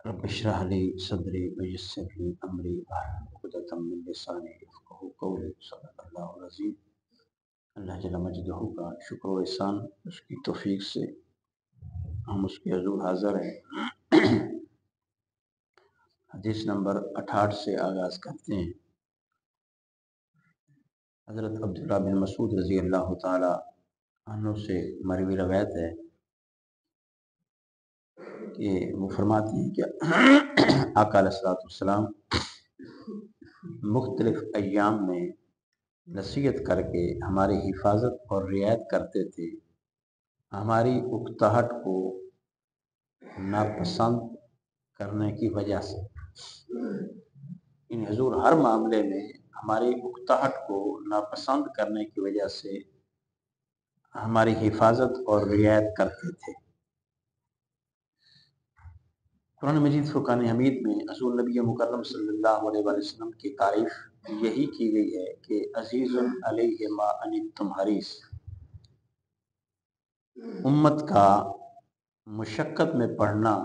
रब इश्रह ली सदरी वयस्सिर ली अमरी वाहलुल उक़दतम मिन लिसानी यफ़क़हू क़ौली। सल्लल्लाहु अलैहि वसल्लम। अल्लाह जल्ल मजदहू का शुक्र व एहसान, उसकी तौफीक से हम उसके हुज़ूर हाज़िर हैं। हदीस नंबर 68 से आगाज़ करते हैं। हज़रत अब्दुल्लाह बिन मसूद रज़ी अल्लाह ताला अन्हु से मरवी रवायत है कि वो फरमाती हैं कि आका अलैहिस्सलाम मुख्तलिफ अय्याम में नसीहत करके हमारी हिफाजत और रियायत करते थे। हमारी उकताहट को नापसंद करने की वजह से इन हुजूर हर मामले में हमारी उकताहट को नापसंद करने की वजह से हमारी हिफाजत और रियायत करते थे। कुरान मजीद फुरकान हमीद में रसूल नबी मुकर्रम सल्लल्लाहु अलैहि वसल्लम की तारीफ यही की गई है कि अजीज़ुन अलैहि मा अनित्तुम हरीस, उम्मत का मुशक्कत में पढ़ना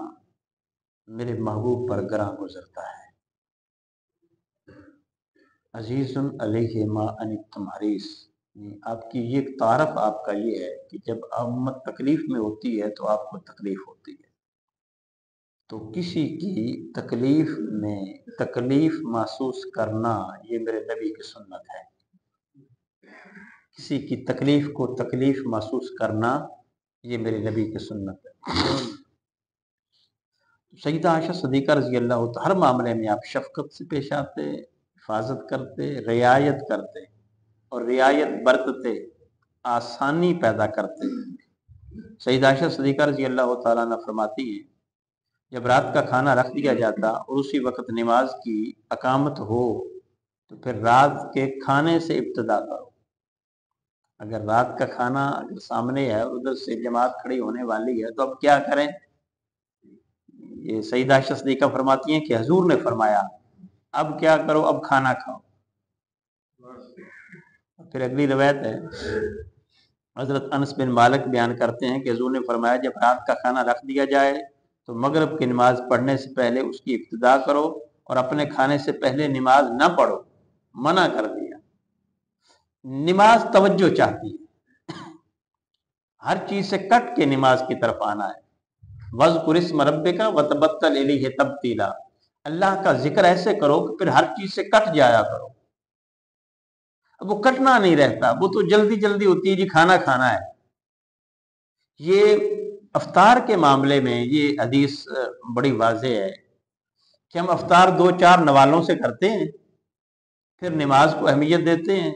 मेरे महबूब पर गरां गुजरता है। अजीज़ुन अलैहि मा अनित्तुम हरीस, आपकी ये तारफ आपका ये है कि जब उम्मत तकलीफ में होती है तो आपको तकलीफ होती है। तो किसी की तकलीफ में तकलीफ महसूस करना ये मेरे नबी की सुन्नत है। किसी की तकलीफ को तकलीफ महसूस करना ये मेरे नबी की सुन्नत है। सईदा आयशा सिद्दीक़ा रज़ी अल्लाह तआला हर मामले में आप शफ़क़त से पेश आते, हिफाजत करते, रियायत करते और रियायत बरतते, आसानी पैदा करते। सईदा आयशा सिद्दीक़ा रज़ी अल्लाह तआला अन्हा फरमाती हैं, जब रात का खाना रख दिया जाता और उसी वक्त नमाज की अकामत हो तो फिर रात के खाने से इब्तिदा करो। अगर रात का खाना अगर सामने है और उधर से जमात खड़ी होने वाली है तो अब क्या करें? ये सईदा आयशा सिद्दीक़ा फरमाती हैं कि हुजूर ने फरमाया, अब क्या करो, अब खाना खाओ। फिर अगली रवायत है, हज़रत अनस बिन मालिक बयान करते हैं कि हुजूर ने फरमाया, जब रात का खाना रख दिया जाए तो मगरिब की नमाज पढ़ने से पहले उसकी इब्तिदा करो और अपने खाने से पहले नमाज न पढ़ो। मना कर दिया। नमाज तवज्जो चाहती है, हर चीज से कट के नमाज की तरफ आना है। वज़्कुर इस्म रब्बिका वतबत्तल इलैहि तब्तीला, अल्लाह का जिक्र ऐसे करो कि फिर हर चीज से कट जाया करो। अब वो कटना नहीं रहता, वो तो जल्दी जल्दी होती है जी, खाना खाना है। ये अफ्तार के मामले में ये हदीस बड़ी वाज़ेह है कि हम अफ्तार 2-4 नवालों से करते हैं, फिर नमाज को अहमियत देते हैं,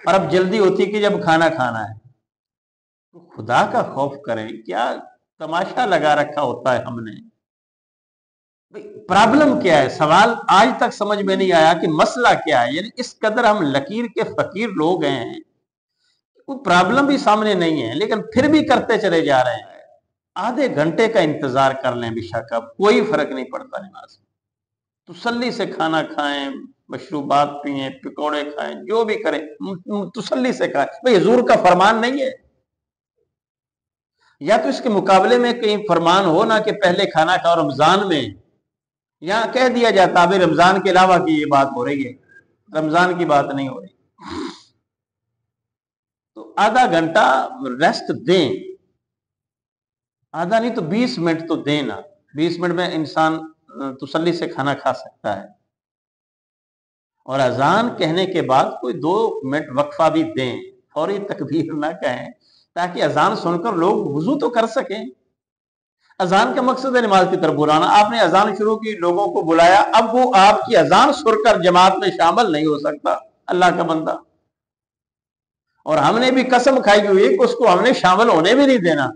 और अब जल्दी होती है कि जब खाना खाना है। तो खुदा का खौफ करें, क्या तमाशा लगा रखा होता है हमने। प्रॉब्लम क्या है? सवाल आज तक समझ में नहीं आया कि मसला क्या है। यानी इस कदर हम लकीर के फकीर लोग हैं, कोई प्रॉब्लम भी सामने नहीं है लेकिन फिर भी करते चले जा रहे हैं। आधे घंटे का इंतजार कर लें बेशक, अब कोई फर्क नहीं पड़ता। नमाज तसल्ली से खाना खाएं, मशरूबात पिए, पकौड़े खाएं, जो भी करें तसल्ली से खाएं। भाई हुजूर का फरमान नहीं है, या तो इसके मुकाबले में कहीं फरमान हो ना कि पहले खाना खाओ रमजान में। यहां कह दिया जाता है रमजान के अलावा की ये बात हो रही है, रमजान की बात नहीं हो रही। तो आधा घंटा रेस्ट दें, आधा नहीं तो 20 मिनट तो दें ना। 20 मिनट में इंसान तसल्ली से खाना खा सकता है। और अजान कहने के बाद कोई 2 मिनट वक्फा भी दें, फौरी तकबीर ना कहें, ताकि अजान सुनकर लोग वुजू तो कर सकें। अजान का मकसद है नमाज की तरफ बुलाना। आपने अजान शुरू की, लोगों को बुलाया, अब वो आपकी अजान सुनकर जमात में शामिल नहीं हो सकता, अल्लाह का बंदा। और हमने भी कसम खाई हुई कि उसको हमने शामिल होने भी नहीं देना,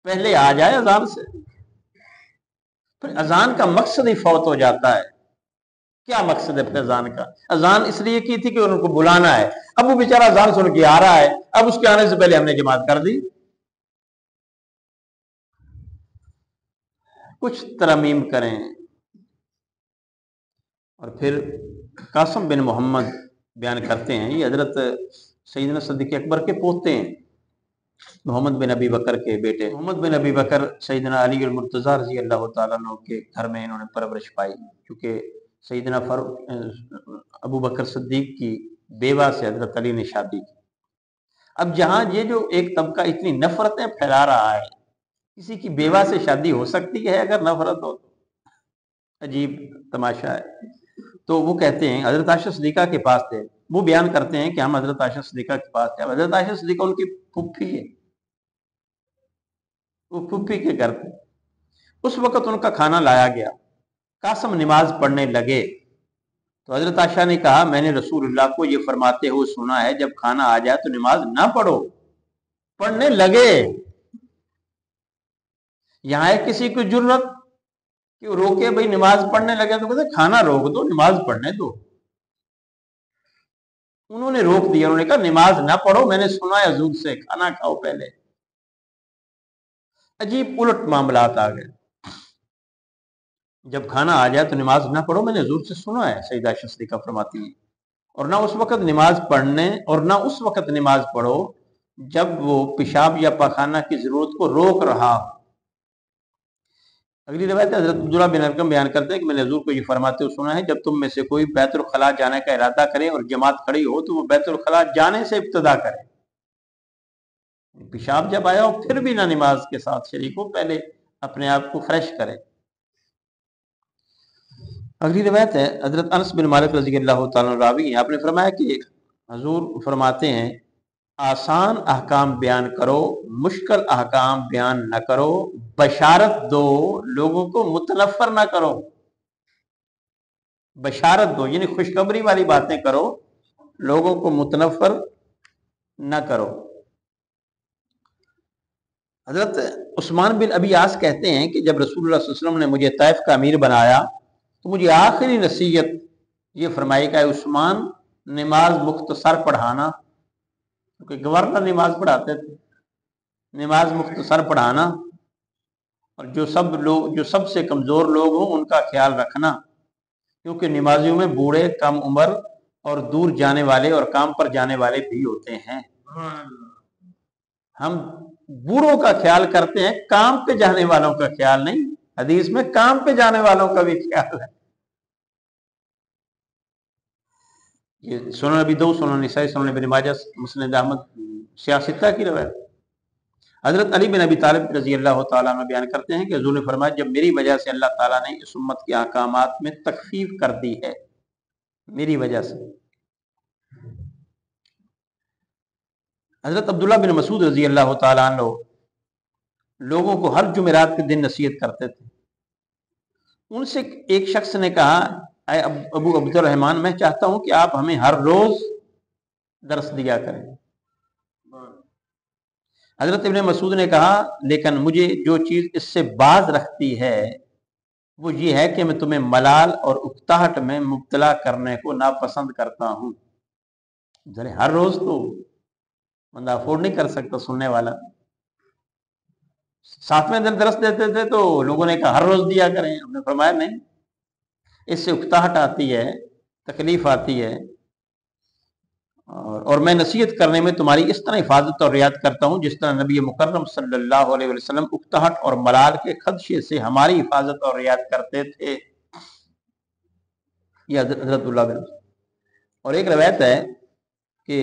पहले आ जाए अजान से। फिर अजान का मकसद ही फौत हो जाता है। क्या मकसद है फिर अजान का? अजान इसलिए की थी कि उनको बुलाना है, अब वो बेचारा अजान सुन के आ रहा है, अब उसके आने से पहले हमने जमात कर दी। कुछ तरमीम करें। और फिर कासिम बिन मोहम्मद बयान करते हैं, ये हजरत सैयदना सिद्दीक़ अकबर के पोते हैं। मोहम्मद बिन अबी बकर के बेटे। मोहम्मद बिन अबी बकर सैयदना अली और मुर्तज़ा रज़ी अल्लाह तआला अन्हु के घर में इन्होंने परवरिश पाई, क्योंकि सैयदना अबू बकर सिद्दीक की बेवा से हज़रत अली ने शादी की। अब जहाँ ये जो एक तबका इतनी नफरतें फैला रहा है, किसी की बेवा से शादी हो सकती है अगर नफरत हो तो? अजीब तमाशा है। तो वो कहते हैं हज़रत आयशा सिद्दीक़ा के पास थे, वो बयान करते हैं कि हम हज़रत आयशा सिद्दीक़ा के पास थे। हज़रत आयशा सिद्दीक़ा उनकी फूफी है, वो फूफी के घर थे। उस वक़्त उनका खाना लाया गया, कासम नमाज पढ़ने लगे तो हज़रत आयशा ने कहा, मैंने रसूलुल्लाह को ये फरमाते हुए सुना है जब खाना आ जाए तो नमाज ना पढ़ो, पढ़ने लगे। यहाँ है किसी को जुर्रत कि वो रोके, भाई नमाज पढ़ने लगे तो कहते खाना रोक दो, नमाज पढ़ने दो। उन्होंने रोक दिया, उन्होंने कहा नमाज ना पढ़ो, मैंने सुना है हुजूर से, खाना खाओ पहले। अजीब उलट मामलात आ गए। जब खाना आ जाए तो नमाज ना पढ़ो, मैंने हुजूर से सुना है, सैयदा आयशा सिद्दीक़ा फरमाती हैं। और ना उस वक़्त नमाज पढ़ने और ना उस वक़्त नमाज पढ़ो जब वो पेशाब या पखाना की जरूरत को रोक रहा हो। अगली रिवायत हज़रत अब्दुल्लाह बिन अरकम बयान करते हैं कि मैंने हुजूर को ये फरमाते हुए सुना है, जब तुम में से कोई बैतुल खला जाने का इरादा करे और जमात खड़ी हो तो वो बैतुल खला जाने से इब्तिदा करे। पेशाब जब आया हो फिर भी ना नमाज के साथ शरीक हो, पहले अपने आप को फ्रेश करे। अगली रिवायत है हज़रत अनस बिन मालिक रज़ी अल्लाह तआला रावी हैं, आपने फरमाया कि हुजूर फरमाते हैं, आसान अहकाम बयान करो, मुश्किल अहकाम बयान न करो, बशारत दो, लोगों को मुतनफ़र न करो। बशारत दो यानी खुशखबरी वाली बातें करो, लोगों को मुतनफ़र न करो। हज़रत उस्मान बिन अबी आस कहते हैं कि जब रसूलुल्लाह सल्लल्लाहु अलैहि वसल्लम ने मुझे तैफ का अमीर बनाया तो मुझे आखिरी नसीहत ये फरमाई कि उस्मान, नमाज मुख्तसर पढ़ाना, क्योंकि गवर्नर नमाज पढ़ाते थे, नमाज मुख्तसर पढ़ाना, और जो सबसे कमज़ोर लोग हों उनका ख्याल रखना, क्योंकि नमाजियों में बूढ़े, कम उम्र और दूर जाने वाले और काम पर जाने वाले भी होते हैं। हम बूढ़ों का ख्याल करते हैं, काम पे जाने वालों का ख्याल नहीं। हदीस में काम पे जाने वालों का भी ख्याल है। ये सुनन अबी दाऊद, सुनन निसाई, सुनन इब्न माजा, मुस्नद अहमद, सियासता की रवायत। हजरत अली बिन अबी तालिब रजी अल्लाह तआला अन्हु बयान करते हैं कि हुजूर ने फरमाया, जब मेरी वजह से अल्लाह ताला ने इस उम्मत के अहकामात में तखफीफ कर दी है, मेरी वजह से। हजरत अब्दुल्लाह बिन मसूद रजी अल्लाह तआला अन्हु लोगों को हर जुमेरात के दिन नसीहत करते थे। उनसे एक शख्स ने कहा, अबू अब्दुर्रहमान, मैं चाहता हूं कि आप हमें हर रोज दर्स दिया करें। हजरत इब्न मसूद ने कहा, लेकिन मुझे जो चीज इससे बाज रखती है वो ये है कि मैं तुम्हें मलाल और उकताहट में मुब्तला करने को नापसंद करता हूं। जरे हर रोज तो बंदा अफोर्ड नहीं कर सकता सुनने वाला। 7वें दिन दरस देते थे तो लोगों ने कहा हर रोज दिया करें। हमने फरमाया नहीं, इससे उकताहट आती है, तकलीफ आती है, और मैं नसीहत करने में तुम्हारी इस तरह हिफाजत और रियायत करता हूं जिस तरह नबी मुकर्रम सल्लल्लाहु अलैहि वसल्लम उकताहट और मलाल के खदशे से हमारी हिफाजत और रियायत करते थे। ये हज़रतुल्लाह बिन। और एक रवायत है कि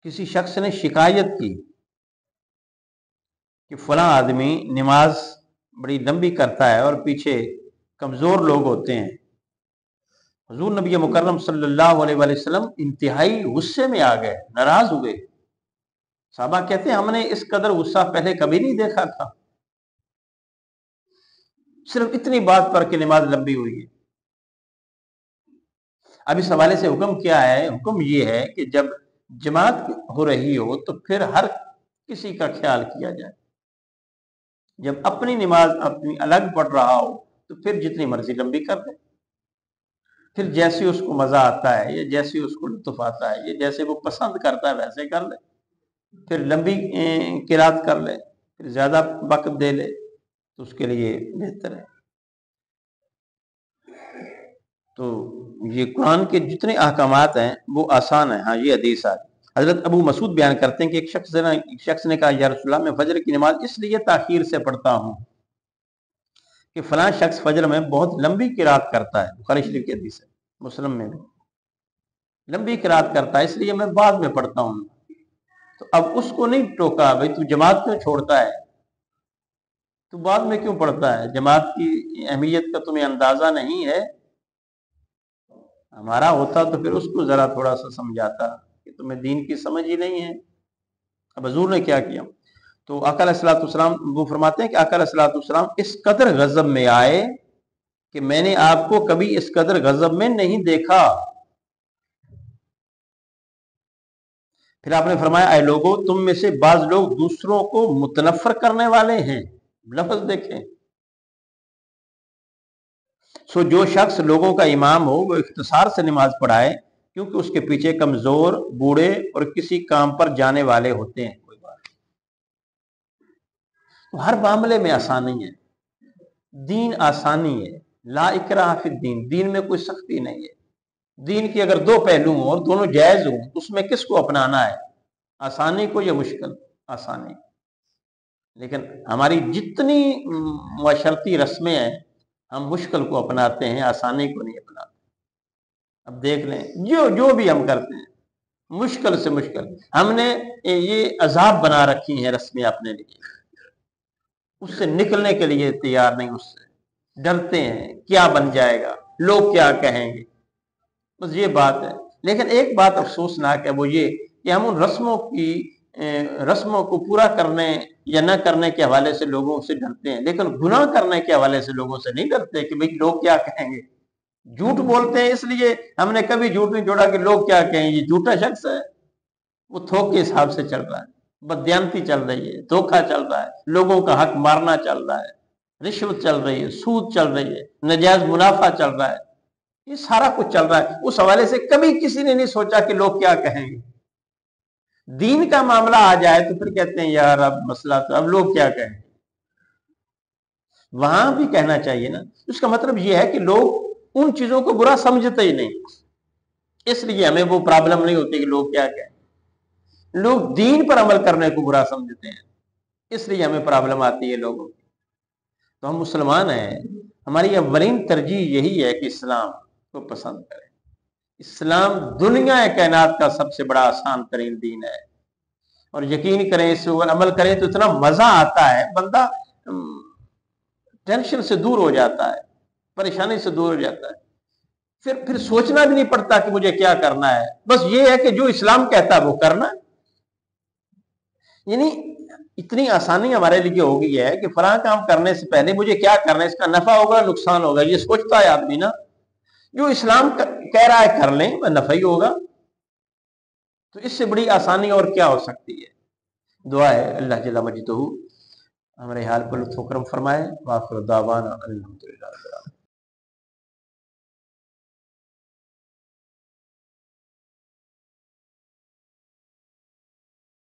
किसी शख्स ने शिकायत की कि फलां आदमी नमाज बड़ी लंबी करता है और पीछे कमजोर लोग होते हैं। हुजूर नबी मुकर्रम सल्लल्लाहु अलैहि वसल्लम इंतहाई गुस्से में आ गए, नाराज हुए। साहबा कहते हैं, हमने इस कदर गुस्सा पहले कभी नहीं देखा था, सिर्फ इतनी बात पर कि नमाज लंबी हुई है। अब इस हवाले से हुक्म क्या है? हुक्म ये है कि जब जमात हो रही हो तो फिर हर किसी का ख्याल किया जाए। जब अपनी नमाज अपनी अलग पढ़ रहा हो तो फिर जितनी मर्जी लंबी कर दे, फिर जैसे उसको मजा आता है या जैसे उसको लुत्फ आता है या जैसे वो पसंद करता है वैसे कर ले, फिर लंबी किरात कर ले, फिर ज्यादा वक्त दे ले तो उसके लिए बेहतर है। तो ये कुरान के जितने अहकामात हैं वो आसान है। हाँ, ये हदीस है। حضرت ابو مسعود بیان کرتے ہیں کہ ایک شخص نے کہا یا رسول اللہ میں فجر کی نماز اس لیے تاخیر سے پڑھتا ہوں کہ فلاں شخص فجر میں بہت لمبی قرات کرتا ہے، بخاری شریف کی حدیث ہے، مسلم میں بھی لمبی قرات کرتا ہے، اس لیے میں بعد میں پڑھتا ہوں۔ تو اب اس کو نہیں ٹوکا بھائی تو جماعت کیوں چھوڑتا ہے، تو بعد میں کیوں پڑھتا ہے، جماعت کی اہمیت کا تمہیں اندازہ نہیں ہے؟ ہمارا ہوتا تو پھر اس کو ذرا تھوڑا سا سمجھاتا کہ تمہیں دین کی سمجھ ہی نہیں ہے۔ اب حضور نے کیا کیا، تو آقا علیہ الصلوۃ والسلام وہ فرماتے ہیں کہ آقا علیہ الصلوۃ والسلام اس قدر غضب میں آئے کہ میں نے آپ کو کبھی اس قدر غضب میں نہیں دیکھا۔ پھر آپ نے فرمایا اے لوگو تم میں سے بعض لوگ دوسروں کو متنفر کرنے والے ہیں، لفظ دیکھیں، سو جو شخص لوگوں کا امام ہو وہ اختصار سے نماز پڑھائے کیونکہ اس کے پیچھے کمزور، بوڑھے اور کسی کام پر جانے والے ہوتے ہیں۔ کوئی بات تو ہر معاملے میں آسانی ہے، دین آسانی ہے، لا اکراہ فی الدین، دین میں کوئی سختی نہیں ہے۔ دین کی اگر دو پہلو ہوں اور دونوں جائز ہوں اس میں کس کو اپنانا ہے، آسانی کو یا مشکل؟ آسانی۔ لیکن ہماری جتنی معاشرتی رسمیں ہیں ہم مشکل کو اپناتے ہیں، آسانی کو نہیں اپناتے۔ اب دیکھ لیں جو بھی ہم کرتے ہیں مشکل سے مشکل، ہم نے یہ عذاب بنا رکھی ہیں رسمیں اپنے لیے، اس سے نکلنے کے لیے تیار نہیں، اس سے ڈرتے ہیں کیا بن جائے گا، لوگ کیا کہیں گے، بس یہ بات ہے۔ لیکن ایک بات افسوسناک ہے وہ یہ کہ ہم ان رسموں کو پورا کرنے یا نہ کرنے کے حوالے سے لوگوں سے ڈرتے ہیں، لیکن گناہ کرنے کے حوالے سے لوگوں سے نہیں ڈرتے کہ بھئی لوگ کیا کہیں گے۔ جھوٹ بولتے ہیں اس لیے ہم نے کبھی جھوٹ نہیں جوڑا کہ لوگ کیا کہیں، یہ جھوٹا شخص ہے، وہ تھوک کے حساب سے چل رہا ہے، بددیانتی چل رہی ہے، دھوکہ چل رہا ہے، لوگوں کا حق مارنا چل رہا ہے، رشوت چل رہی ہے، سود چل رہی ہے، ناجائز منافع چل رہا ہے، یہ سارا کچھ چل رہا ہے۔ اس حوالے سے کبھی کسی نے نہیں سوچا کہ لوگ کیا کہیں گے۔ دین کا معاملہ آ جائے تو پھر کہتے ہیں یار اب مسئلہ تو اب لوگ کیا کہیں، وہاں بھی کہنا چاہیے نا۔ اس کا مطلب یہ ہے کہ لوگ ان چیزوں کو برا سمجھتے ہی نہیں، اس لیے ہمیں وہ پرابلم نہیں ہوتی کہ لوگ کیا کہیں۔ لوگ دین پر عمل کرنے کو برا سمجھتے ہیں، اس لیے ہمیں پرابلم آتی ہے لوگوں کی۔ تو ہم مسلمان ہیں، ہماری اولین ترجیح یہی ہے کہ اسلام کو پسند کریں۔ اسلام دنیا کائنات کا سب سے بڑا آسان ترین دین ہے، اور یقین کریں اس پر عمل کریں تو اتنا مزہ آتا ہے، بندہ ٹینشن سے دور ہو جاتا ہے، پریشانی سے دور ہو جاتا ہے، پھر سوچنا بھی نہیں پڑتا کہ مجھے کیا کرنا ہے، بس یہ ہے کہ جو اسلام کہتا ہے وہ کرنا ہے۔ یعنی اتنی آسانی ہمارے لیے ہو گئی ہے کہ فلاں کام کرنے سے پہلے مجھے کیا کرنا ہے، اس کا نفع ہوگا نقصان ہوگا، یہ سوچتا ہے آدمی نا۔ جو اسلام کہہ رہا ہے کر لیں وہ نفع ہی ہوگا، تو اس سے بڑی آسانی اور کیا ہو سکتی ہے۔ دعا ہے اللہ جل مجدہ ہمارے حال پر لطف و کرم فرمائے۔ وآخر دعوانا الحمدللہ۔